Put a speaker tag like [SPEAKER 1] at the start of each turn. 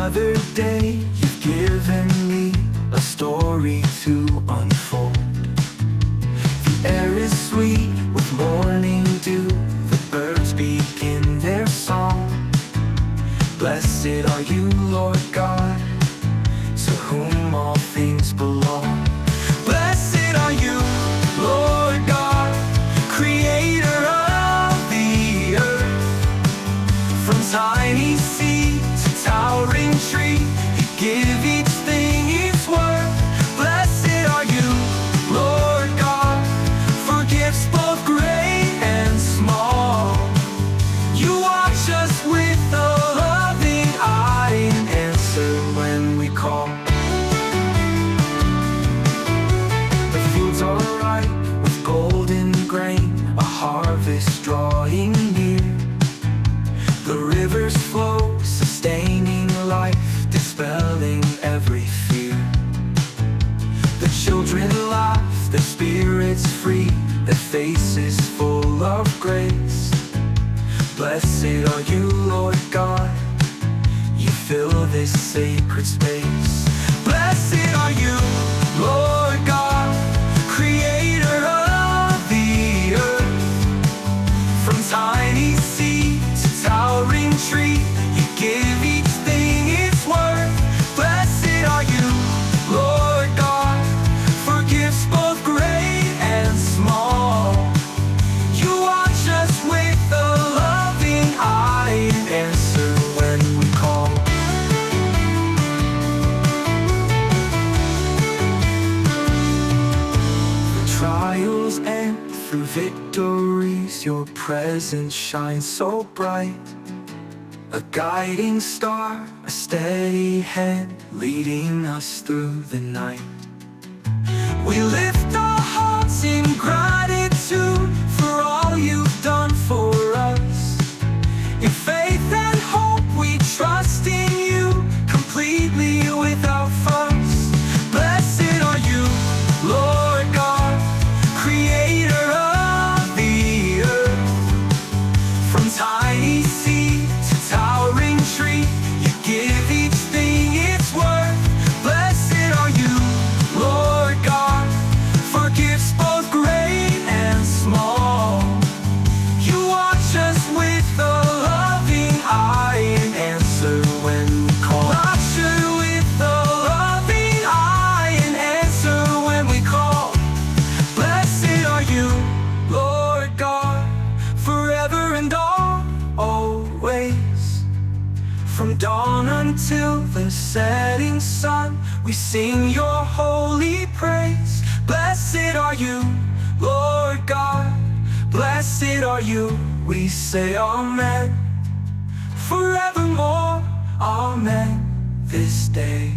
[SPEAKER 1] another day you've given me a story to unfold. The air is sweet with morning dew, the birds begin their song. Blessed are you, Lord God, to whom all things belong. Blessed are you, Lord God, creator of the earth. From tiny seed to towering tree, you give each thing its worth. Blessed are you, Lord God, for gifts both great and small. You watch us with a loving eye and answer when we call. The fields are ripe with golden grain, a harvest drawing near. The rivers flow, sustaining life, dispelling every fear. The children laugh, their spirits free, their faces full of grace. Blessed are you, Lord God, you fill this sacred space. Blessed are you, Lord God, creator of the earth. From tiny seed to towering tree, you give each thing its worth. Blessed are you, Lord God, for gifts both great and small. You watch us with a loving eye and answer when we call. The trials end through victories, your presence shines so bright. A guiding star, a steady hand, leading us through the night. We lift our hearts in gratitude for all you've done for us. In faith and hope we trust in you, completely without fuss. Blessed are you, Lord God, creator of the earth. From tiny seed to towering tree, you give each thing its worth. Blessed are you, Lord God, for gifts both great and small. You watch us with a loving eye and answer when we call. Watch us with a loving eye and answer when we call. Blessed are you, Lord God, forever and always. From dawn until the setting sun, we sing your holy praise. Blessed are you, Lord God, blessed are you. We say amen, forevermore, amen, this day.